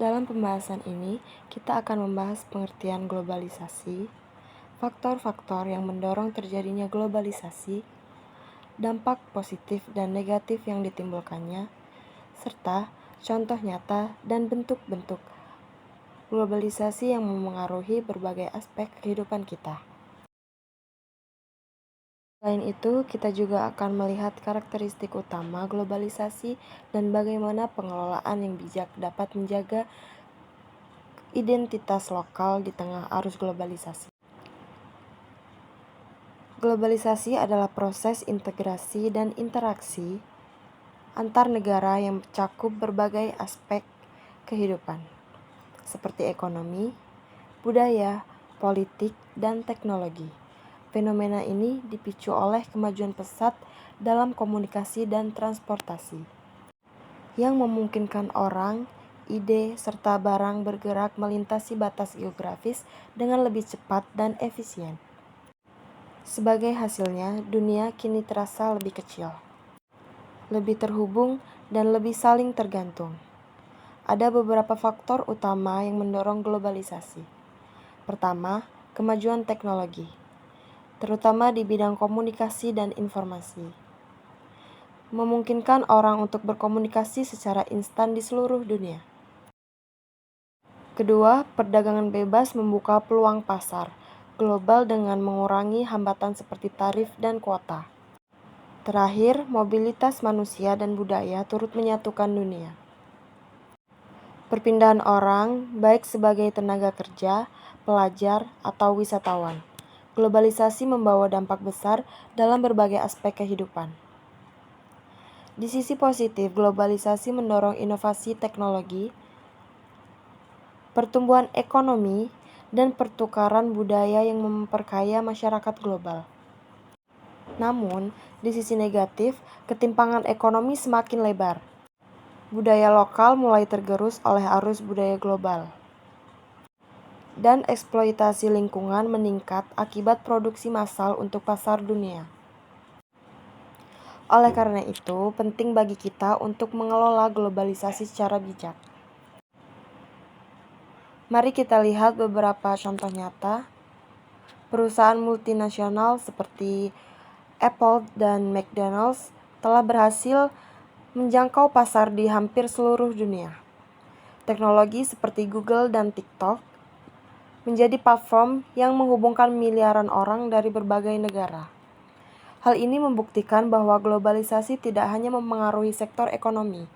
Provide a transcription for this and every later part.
Dalam pembahasan ini, kita akan membahas pengertian globalisasi, faktor-faktor yang mendorong terjadinya globalisasi, dampak positif dan negatif yang ditimbulkannya, serta contoh nyata dan bentuk-bentuk globalisasi yang memengaruhi berbagai aspek kehidupan kita. Selain itu, kita juga akan melihat karakteristik utama globalisasi dan bagaimana pengelolaan yang bijak dapat menjaga identitas lokal di tengah arus globalisasi. Globalisasi adalah proses integrasi dan interaksi antar negara yang mencakup berbagai aspek kehidupan, seperti ekonomi, budaya, politik, dan teknologi. Fenomena ini dipicu oleh kemajuan pesat dalam komunikasi dan transportasi, yang memungkinkan orang, ide, serta barang bergerak melintasi batas geografis dengan lebih cepat dan efisien. Sebagai hasilnya, dunia kini terasa lebih kecil, lebih terhubung, dan lebih saling tergantung. Ada beberapa faktor utama yang mendorong globalisasi. Pertama, kemajuan teknologi, terutama di bidang komunikasi dan informasi, memungkinkan orang untuk berkomunikasi secara instan di seluruh dunia. Kedua, perdagangan bebas membuka peluang pasar global dengan mengurangi hambatan seperti tarif dan kuota. Terakhir, mobilitas manusia dan budaya turut menyatukan dunia. Perpindahan orang, baik sebagai tenaga kerja, pelajar, atau wisatawan. Globalisasi membawa dampak besar dalam berbagai aspek kehidupan. Di sisi positif, globalisasi mendorong inovasi teknologi, pertumbuhan ekonomi, dan pertukaran budaya yang memperkaya masyarakat global. Namun, di sisi negatif, ketimpangan ekonomi semakin lebar. Budaya lokal mulai tergerus oleh arus budaya global. Dan eksploitasi lingkungan meningkat akibat produksi massal untuk pasar dunia. Oleh karena itu, penting bagi kita untuk mengelola globalisasi secara bijak. Mari kita lihat beberapa contoh nyata. Perusahaan multinasional seperti Apple dan McDonald's telah berhasil menjangkau pasar di hampir seluruh dunia. Teknologi seperti Google dan TikTok menjadi platform yang menghubungkan miliaran orang dari berbagai negara. Hal ini membuktikan bahwa globalisasi tidak hanya mempengaruhi sektor ekonomi,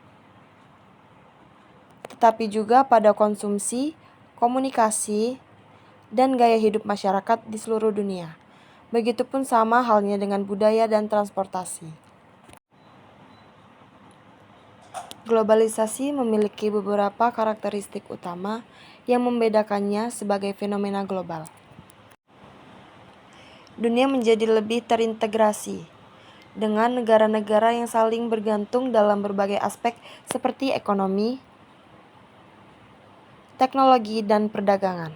tetapi juga pada konsumsi, komunikasi, dan gaya hidup masyarakat di seluruh dunia. Begitupun sama halnya dengan budaya dan transportasi. Globalisasi memiliki beberapa karakteristik utama yang membedakannya sebagai fenomena global. Dunia menjadi lebih terintegrasi dengan negara-negara yang saling bergantung dalam berbagai aspek seperti ekonomi, teknologi, dan perdagangan.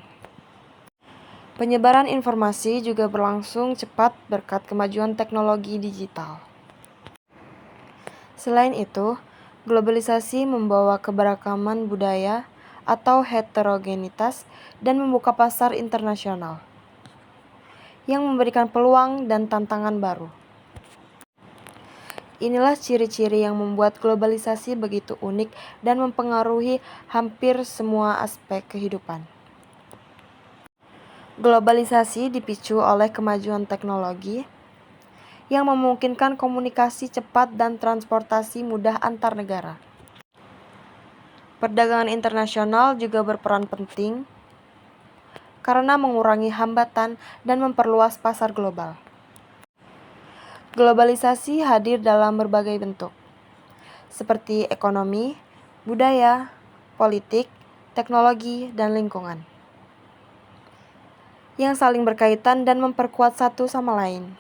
Penyebaran informasi juga berlangsung cepat berkat kemajuan teknologi digital. Selain itu, globalisasi membawa keberagaman budaya atau heterogenitas dan membuka pasar internasional yang memberikan peluang dan tantangan baru. Inilah ciri-ciri yang membuat globalisasi begitu unik dan mempengaruhi hampir semua aspek kehidupan. Globalisasi dipicu oleh kemajuan teknologi yang memungkinkan komunikasi cepat dan transportasi mudah antar negara. Perdagangan internasional juga berperan penting karena mengurangi hambatan dan memperluas pasar global. Globalisasi hadir dalam berbagai bentuk, seperti ekonomi, budaya, politik, teknologi, dan lingkungan, yang saling berkaitan dan memperkuat satu sama lain.